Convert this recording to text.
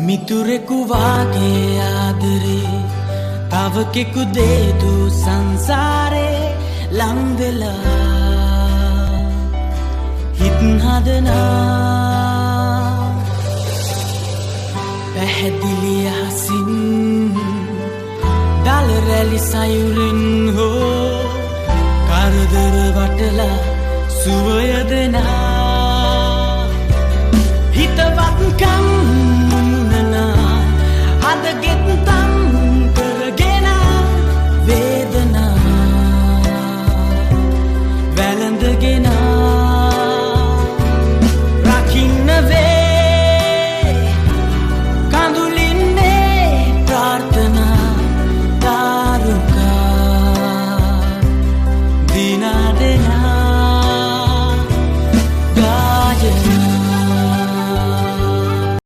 මිතුරෙකු වාගේ ආදරේ තවකෙකු දේදු සංසාරේ ලංවෙලා හිත් හදනා පැහැදිලි අහසින් දල රැලි සයුරින් හෝ කරදර වටලා සුවය දෙනා